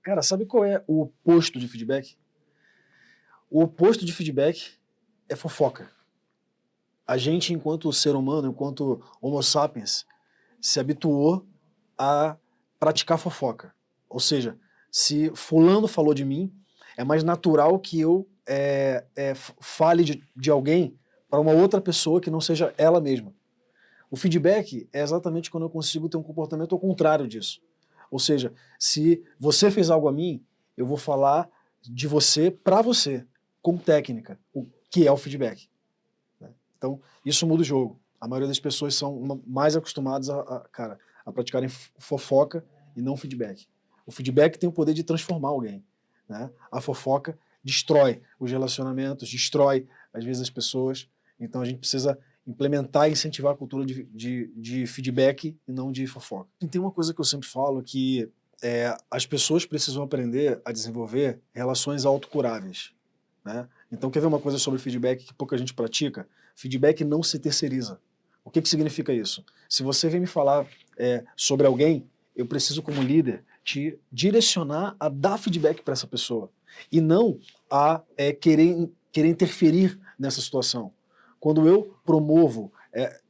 Cara, sabe qual é o oposto de feedback? O oposto de feedback é fofoca. A gente, enquanto ser humano, enquanto Homo sapiens, se habituou a praticar fofoca. Ou seja, se fulano falou de mim, é mais natural que eu fale de alguém para uma outra pessoa que não seja ela mesma. O feedback é exatamente quando eu consigo ter um comportamento ao contrário disso. Ou seja, se você fez algo a mim, eu vou falar de você para você, com técnica, o que é o feedback. Então, isso muda o jogo. A maioria das pessoas são mais acostumadas a praticarem fofoca e não feedback. O feedback tem o poder de transformar alguém, né? A fofoca destrói os relacionamentos, destrói, às vezes, as pessoas. Então, a gente precisa implementar e incentivar a cultura de feedback e não de fofoca. E tem uma coisa que eu sempre falo, que as pessoas precisam aprender a desenvolver relações autocuráveis, né? Então, quer ver uma coisa sobre feedback que pouca gente pratica? Feedback não se terceiriza. O que significa isso? Se você vem me falar sobre alguém, eu preciso, como líder, te direcionar a dar feedback para essa pessoa e não a querer interferir nessa situação. Quando eu promovo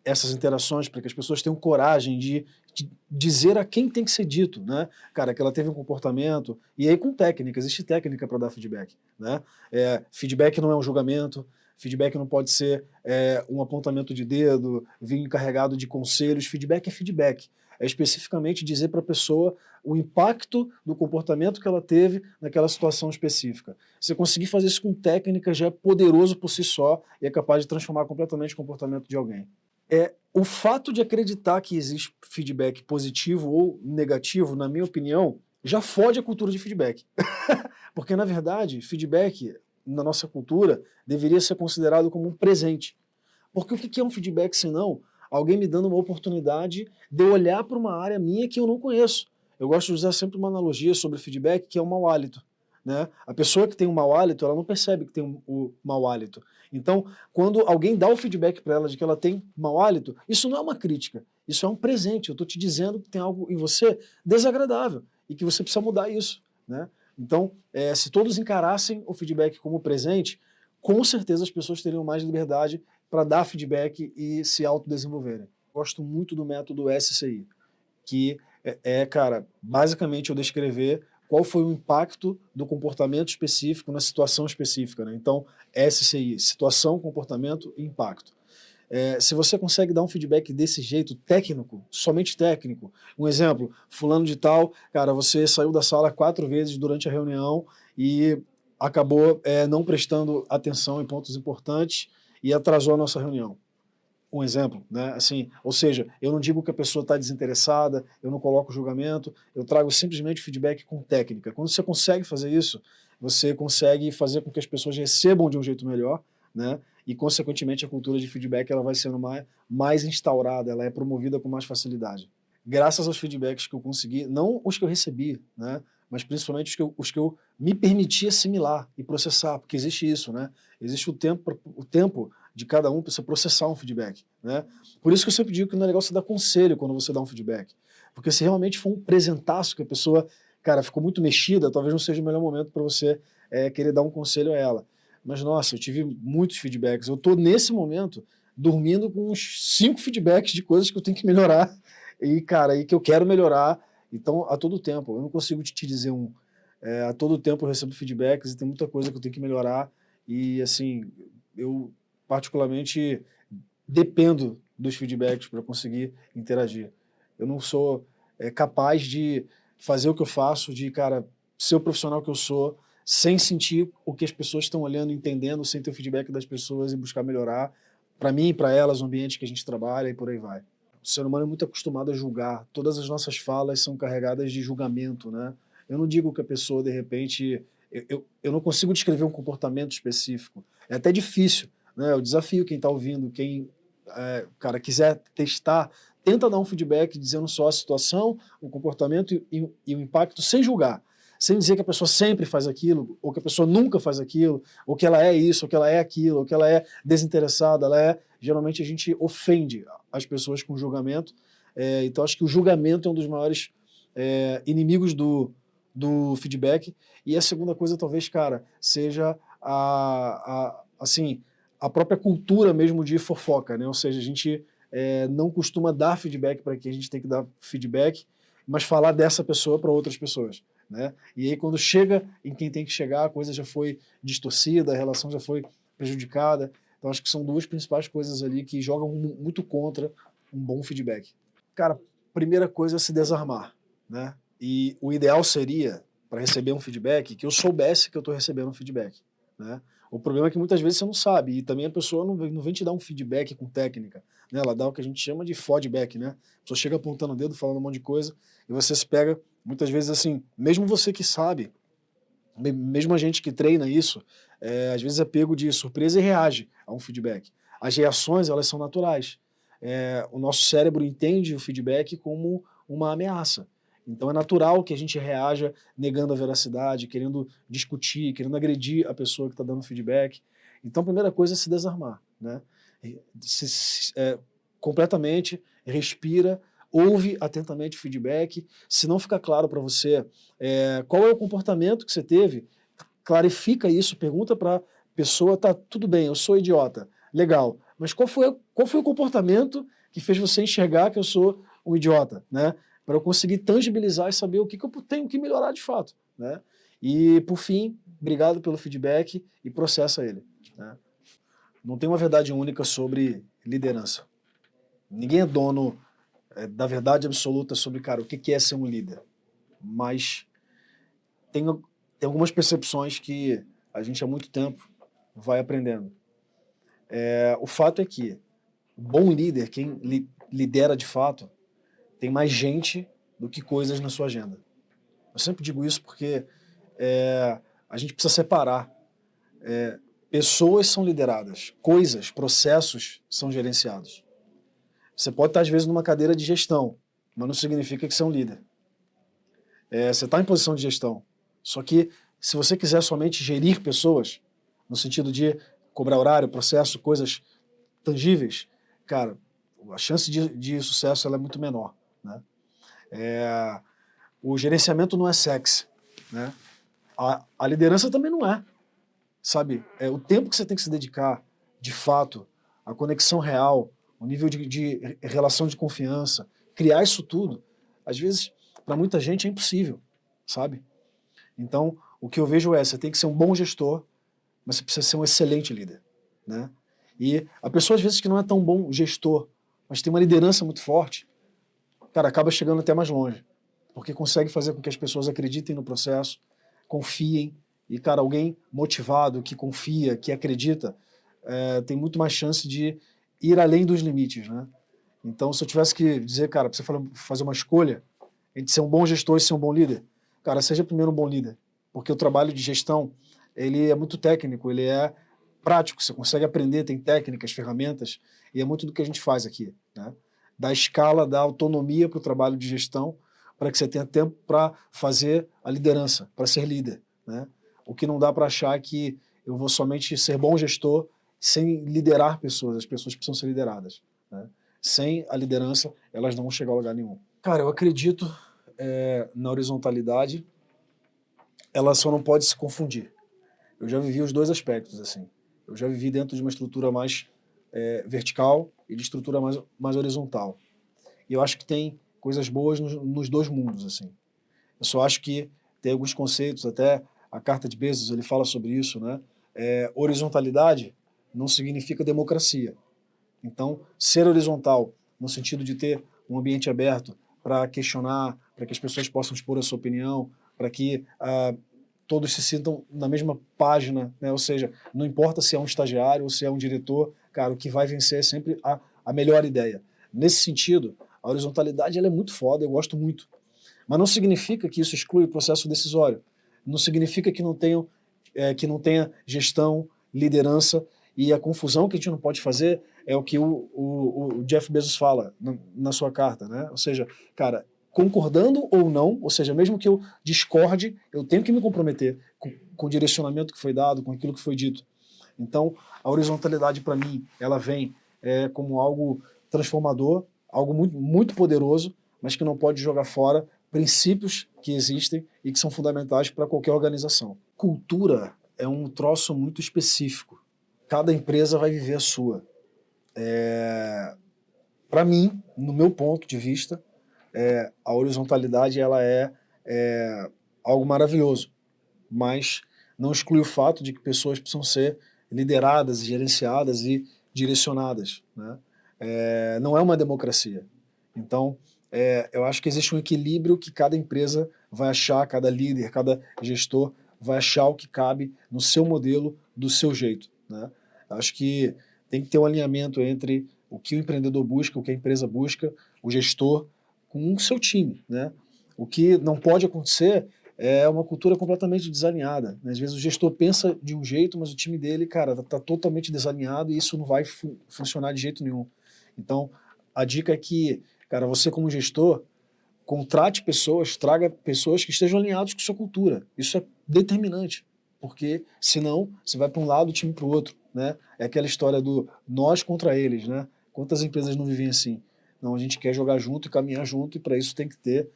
essas interações para que as pessoas tenham coragem de dizer a quem tem que ser dito, né? Cara, que ela teve um comportamento, e aí com técnica, existe técnica para dar feedback, né? Feedback não é um julgamento, feedback não pode ser um apontamento de dedo, vir encarregado de conselhos, feedback é feedback. É especificamente dizer para a pessoa o impacto do comportamento que ela teve naquela situação específica. Você conseguir fazer isso com técnica já é poderoso por si só e é capaz de transformar completamente o comportamento de alguém. O fato de acreditar que existe feedback positivo ou negativo, na minha opinião, já fode a cultura de feedback. Porque, na verdade, feedback, na nossa cultura, deveria ser considerado como um presente. Porque o que é um feedback, senão alguém me dando uma oportunidade de eu olhar para uma área minha que eu não conheço? Eu gosto de usar sempre uma analogia sobre feedback, que é o mau hálito, né? A pessoa que tem um mau hálito, ela não percebe que tem o mau hálito. Então, quando alguém dá o feedback para ela de que ela tem mau hálito, isso não é uma crítica, isso é um presente. Eu estou te dizendo que tem algo em você desagradável e que você precisa mudar isso, né? Então, se todos encarassem o feedback como presente, com certeza as pessoas teriam mais liberdade para dar feedback e se autodesenvolverem. Gosto muito do método SCI, que cara, basicamente eu descrever qual foi o impacto do comportamento específico na situação específica, né? Então, SCI, situação, comportamento e impacto. Se você consegue dar um feedback desse jeito, técnico, somente técnico, um exemplo, fulano de tal, cara, você saiu da sala 4 vezes durante a reunião e acabou não prestando atenção em pontos importantes e atrasou a nossa reunião. Um exemplo, né? Assim, ou seja, eu não digo que a pessoa está desinteressada, eu não coloco julgamento, eu trago simplesmente feedback com técnica. Quando você consegue fazer isso, você consegue fazer com que as pessoas recebam de um jeito melhor, né? E, consequentemente, a cultura de feedback ela vai sendo mais instaurada, ela é promovida com mais facilidade. Graças aos feedbacks que eu consegui, não os que eu recebi, né? Mas principalmente os que eu me permiti assimilar e processar, porque existe isso, né? Existe o tempo de cada um para você processar um feedback, né? Por isso que eu sempre digo que não é legal você dar conselho quando você dá um feedback, porque se realmente for um presentaço que a pessoa, cara, ficou muito mexida, talvez não seja o melhor momento para você querer dar um conselho a ela. Mas, nossa, eu tive muitos feedbacks. Eu estou, nesse momento, dormindo com uns 5 feedbacks de coisas que eu tenho que melhorar e, cara, e que eu quero melhorar. Então, a todo tempo, eu não consigo te dizer a todo tempo eu recebo feedbacks e tem muita coisa que eu tenho que melhorar e, assim, eu particularmente dependo dos feedbacks para conseguir interagir. Eu não sou capaz de fazer o que eu faço, de, cara, ser o profissional que eu sou, sem sentir o que as pessoas estão olhando, entendendo, sem ter o feedback das pessoas e buscar melhorar, para mim e para elas, o ambiente que a gente trabalha e por aí vai. O ser humano é muito acostumado a julgar. Todas as nossas falas são carregadas de julgamento, né? Eu não digo que a pessoa, de repente... Eu não consigo descrever um comportamento específico. É até difícil, né? Eu desafio quem está ouvindo, quem cara, quiser testar, tenta dar um feedback dizendo só a situação, o comportamento e o impacto sem julgar. Sem dizer que a pessoa sempre faz aquilo, ou que a pessoa nunca faz aquilo, ou que ela é isso, ou que ela é aquilo, ou que ela é desinteressada, geralmente a gente ofende as pessoas com julgamento, então acho que o julgamento é um dos maiores inimigos do do feedback. E a segunda coisa, talvez, cara, seja assim, a própria cultura mesmo de fofoca, né? Ou seja, a gente não costuma dar feedback para quem a gente tem que dar feedback, mas falar dessa pessoa para outras pessoas, né? E aí, quando chega em quem tem que chegar, a coisa já foi distorcida, a relação já foi prejudicada. Então, acho que são duas principais coisas ali que jogam muito contra um bom feedback. Cara, primeira coisa é se desarmar, né? E o ideal seria, para receber um feedback, que eu soubesse que eu estou recebendo um feedback, né? O problema é que muitas vezes você não sabe, e também a pessoa não vem te dar um feedback com técnica, né? Ela dá o que a gente chama de feedback, né? A pessoa chega apontando o dedo, falando um monte de coisa, e você se pega, muitas vezes assim, mesmo você que sabe, mesmo a gente que treina isso, às vezes é pego de surpresa e reage a um feedback. As reações, elas são naturais. O nosso cérebro entende o feedback como uma ameaça. Então é natural que a gente reaja negando a veracidade, querendo discutir, querendo agredir a pessoa que está dando feedback. Então a primeira coisa é se desarmar, né? Completamente, respira, ouve atentamente o feedback. Se não ficar claro para você qual é o comportamento que você teve, clarifica isso, pergunta para a pessoa, tá, tudo bem, eu sou idiota, legal, mas qual foi o comportamento que fez você enxergar que eu sou um idiota, né? Para eu conseguir tangibilizar e saber o que eu tenho que melhorar de fato, né? E, por fim, obrigado pelo feedback e processa ele, né? Não tem uma verdade única sobre liderança. Ninguém é dono da verdade absoluta sobre, cara, o que é ser um líder. Mas tem algumas percepções que a gente há muito tempo vai aprendendo. O fato é que o bom líder, quem lidera de fato, tem mais gente do que coisas na sua agenda. Eu sempre digo isso porque a gente precisa separar. Pessoas são lideradas, coisas, processos são gerenciados. Você pode estar, às vezes, numa cadeira de gestão, mas não significa que você é um líder. Você está em posição de gestão. Só que, se você quiser somente gerir pessoas, no sentido de cobrar horário, processo, coisas tangíveis, cara, a chance de sucesso ela é muito menor, né? O gerenciamento não é sexy, né? A liderança também não é, sabe? O tempo que você tem que se dedicar, de fato, a conexão real, o nível de relação de confiança, criar isso tudo, às vezes, para muita gente é impossível, sabe? Então, o que eu vejo você tem que ser um bom gestor, mas você precisa ser um excelente líder, né? E a pessoa, às vezes, que não é tão bom gestor, mas tem uma liderança muito forte, cara, acaba chegando até mais longe, porque consegue fazer com que as pessoas acreditem no processo, confiem, e, cara, alguém motivado, que confia, que acredita, tem muito mais chance de ir além dos limites, né? Então, se eu tivesse que dizer, cara, pra você fazer uma escolha entre ser um bom gestor e ser um bom líder, cara, seja primeiro um bom líder, porque o trabalho de gestão, ele é muito técnico, ele é prático, você consegue aprender, tem técnicas, ferramentas, e é muito do que a gente faz aqui, né? Dar escala, dar autonomia para o trabalho de gestão, para que você tenha tempo para fazer a liderança, para ser líder, né? O que não dá para achar que eu vou somente ser bom gestor sem liderar pessoas, as pessoas precisam ser lideradas, né? Sem a liderança, elas não vão chegar a lugar nenhum. Cara, eu acredito na horizontalidade, ela só não pode se confundir. Eu já vivi os dois aspectos, assim. Eu já vivi dentro de uma estrutura mais vertical e de estrutura mais horizontal. E eu acho que tem coisas boas nos dois mundos, assim. Eu só acho que tem alguns conceitos, até a Carta de Bezos, ele fala sobre isso, né? Horizontalidade não significa democracia. Então, ser horizontal, no sentido de ter um ambiente aberto para questionar, para que as pessoas possam expor a sua opinião, para que todos se sintam na mesma página, né? Ou seja, não importa se é um estagiário ou se é um diretor, cara, o que vai vencer é sempre a melhor ideia. Nesse sentido, a horizontalidade ela é muito foda, eu gosto muito. Mas não significa que isso exclui o processo decisório. Não significa que não tenha gestão, liderança, e a confusão que a gente não pode fazer é o que o Jeff Bezos fala na sua carta, né? Ou seja, cara, concordando ou não, ou seja, mesmo que eu discorde, eu tenho que me comprometer com o direcionamento que foi dado, com aquilo que foi dito. Então, a horizontalidade, para mim, ela vem como algo transformador, algo muito, muito poderoso, mas que não pode jogar fora princípios que existem e que são fundamentais para qualquer organização. Cultura é um troço muito específico. Cada empresa vai viver a sua. Para mim, no meu ponto de vista, a horizontalidade ela é algo maravilhoso, mas não exclui o fato de que pessoas precisam ser lideradas, gerenciadas e direcionadas, né? Não é uma democracia. Então, eu acho que existe um equilíbrio que cada empresa vai achar, cada líder, cada gestor vai achar o que cabe no seu modelo, do seu jeito, né? Acho que tem que ter um alinhamento entre o que o empreendedor busca, o que a empresa busca, o gestor, com o seu time, né? O que não pode acontecer é uma cultura completamente desalinhada, né? Às vezes o gestor pensa de um jeito, mas o time dele, cara, tá totalmente desalinhado e isso não vai funcionar de jeito nenhum. Então, a dica é que, cara, você como gestor, contrate pessoas, traga pessoas que estejam alinhadas com sua cultura. Isso é determinante, porque senão você vai para um lado, o time para o outro, né? É aquela história do nós contra eles, né? Quantas empresas não vivem assim? Não, a gente quer jogar junto e caminhar junto e para isso tem que ter,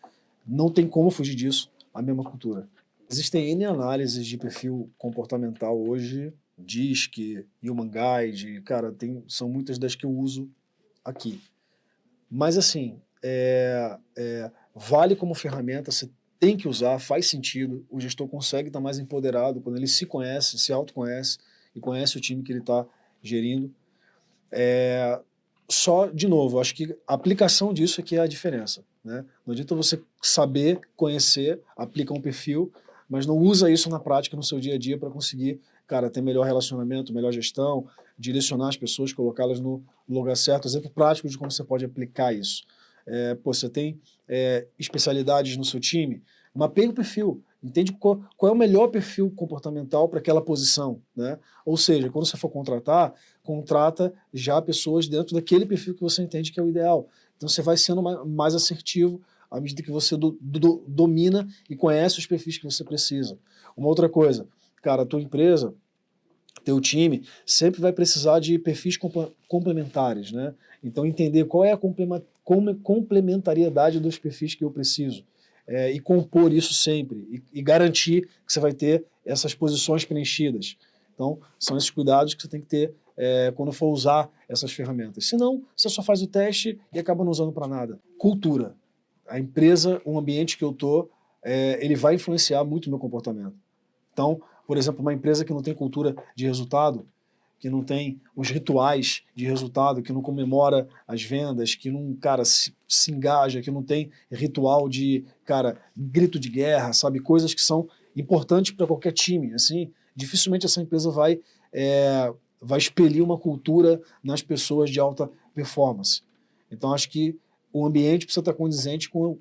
não tem como fugir disso, a mesma cultura. Existem N análises de perfil comportamental hoje, DISC, Human Guide, cara, são muitas das que eu uso aqui. Mas assim, vale como ferramenta, você tem que usar, faz sentido, o gestor consegue estar mais empoderado quando ele se conhece, se autoconhece e conhece o time que ele está gerindo. Só, de novo, acho que a aplicação disso é que é a diferença, né? Não adianta você saber, conhecer, aplicar um perfil, mas não usa isso na prática, no seu dia a dia, para conseguir, cara, ter melhor relacionamento, melhor gestão, direcionar as pessoas, colocá-las no lugar certo. Exemplo prático de como você pode aplicar isso. Você tem especialidades no seu time, mapeia o perfil, entende qual é o melhor perfil comportamental para aquela posição, né? Ou seja, quando você for contratar, contrata já pessoas dentro daquele perfil que você entende que é o ideal. Então você vai sendo mais assertivo à medida que você domina e conhece os perfis que você precisa. Uma outra coisa, cara, a tua empresa, teu time, sempre vai precisar de perfis complementares, né? Então entender qual é a complementariedade dos perfis que eu preciso. E compor isso sempre, e garantir que você vai ter essas posições preenchidas. Então, são esses cuidados que você tem que ter quando for usar essas ferramentas. Senão, você só faz o teste e acaba não usando para nada. Cultura. A empresa, o ambiente que eu estou, ele vai influenciar muito o meu comportamento. Então, por exemplo, uma empresa que não tem cultura de resultado, que não tem os rituais de resultado, que não comemora as vendas, que não, cara, se engaja, que não tem ritual de, cara, grito de guerra, sabe? Coisas que são importantes para qualquer time, assim, dificilmente essa empresa vai expelir uma cultura nas pessoas de alta performance. Então, acho que o ambiente precisa estar condizente com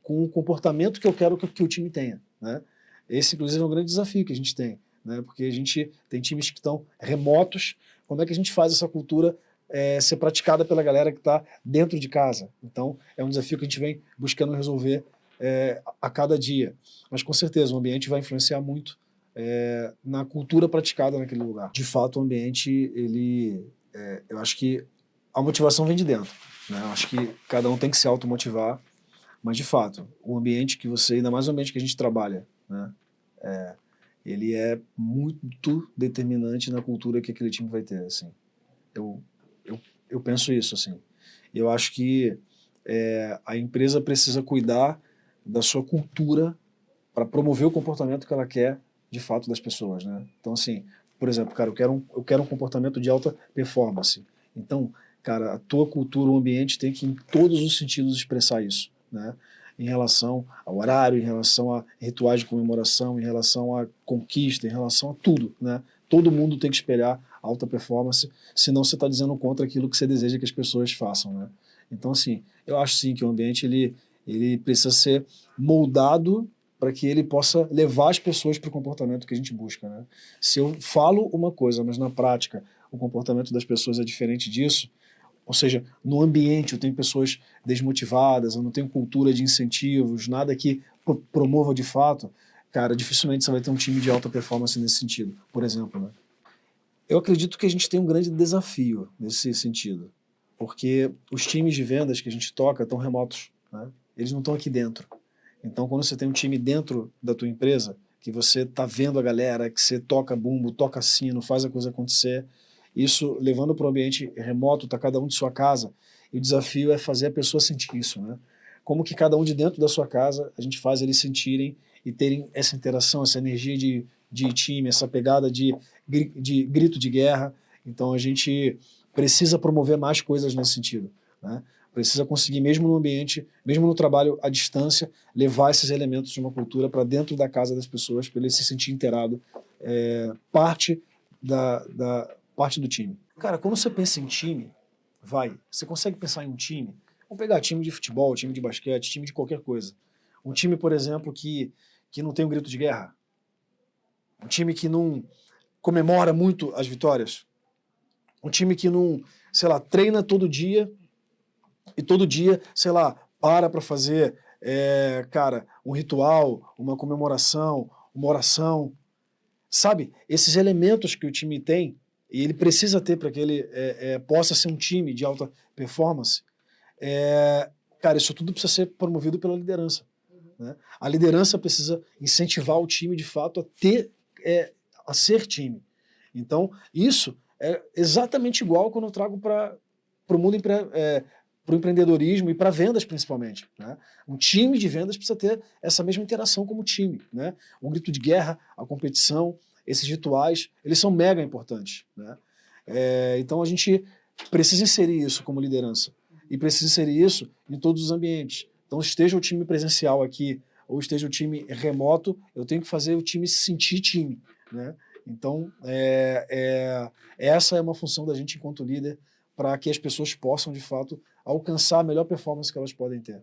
o comportamento que eu quero que o time tenha, né? Esse, inclusive, é um grande desafio que a gente tem, né? Porque a gente tem times que estão remotos. Como é que a gente faz essa cultura ser praticada pela galera que está dentro de casa? Então, é um desafio que a gente vem buscando resolver a cada dia. Mas, com certeza, o ambiente vai influenciar muito na cultura praticada naquele lugar. De fato, o ambiente, eu acho que a motivação vem de dentro, né? Eu acho que cada um tem que se automotivar, mas, de fato, o ambiente que você, ainda mais o ambiente que a gente trabalha, né? Ele é muito determinante na cultura que aquele time vai ter, assim. Eu penso isso, assim. Eu acho que a empresa precisa cuidar da sua cultura para promover o comportamento que ela quer, de fato, das pessoas, né? Então, assim, por exemplo, cara, eu quero um comportamento de alta performance. Então, cara, a tua cultura, o ambiente tem que, em todos os sentidos, expressar isso, né? Em relação ao horário, em relação a rituais de comemoração, em relação à conquista, em relação a tudo, né? Todo mundo tem que espelhar alta performance, senão você está dizendo contra aquilo que você deseja que as pessoas façam, né? Então, assim, eu acho sim que o ambiente ele precisa ser moldado para que ele possa levar as pessoas para o comportamento que a gente busca, né? Se eu falo uma coisa, mas na prática o comportamento das pessoas é diferente disso, ou seja, no ambiente eu tenho pessoas desmotivadas, eu não tenho cultura de incentivos, nada que promova de fato, cara, dificilmente você vai ter um time de alta performance nesse sentido, por exemplo, né? Eu acredito que a gente tem um grande desafio nesse sentido, porque os times de vendas que a gente toca estão remotos, né? Eles não estão aqui dentro. Então, quando você tem um time dentro da tua empresa, que você está vendo a galera, que você toca bumbo, toca sino, faz a coisa acontecer, isso levando para o ambiente remoto, está cada um de sua casa, e o desafio é fazer a pessoa sentir isso, né? Como que cada um de dentro da sua casa, a gente faz eles sentirem e terem essa interação, essa energia de time, essa pegada de grito de guerra. Então, a gente precisa promover mais coisas nesse sentido, né? Precisa conseguir, mesmo no ambiente, mesmo no trabalho à distância, levar esses elementos de uma cultura para dentro da casa das pessoas, para ele se sentir inteirado, parte parte do time. Cara, quando você pensa em time, você consegue pensar em um time? Vamos pegar time de futebol, time de basquete, time de qualquer coisa. Um time, por exemplo, que não tem um grito de guerra. Um time que não comemora muito as vitórias. Um time que não, sei lá, treina todo dia e todo dia, sei lá, para fazer, cara, um ritual, uma comemoração, uma oração. Sabe? Esses elementos que o time tem, e ele precisa ter para que ele possa ser um time de alta performance, cara, isso tudo precisa ser promovido pela liderança. Né? A liderança precisa incentivar o time, de fato, a ser time. Então, isso é exatamente igual quando eu trago para o mundo para o empreendedorismo e para vendas, principalmente. Né? Um time de vendas precisa ter essa mesma interação como time. Né? O grito de guerra, a competição, esses rituais, eles são mega importantes. Né? Então, a gente precisa inserir isso como liderança. E precisa inserir isso em todos os ambientes. Então, esteja o time presencial aqui, ou esteja o time remoto, eu tenho que fazer o time se sentir time. Né? Então, essa é uma função da gente enquanto líder, para que as pessoas possam, de fato, alcançar a melhor performance que elas podem ter.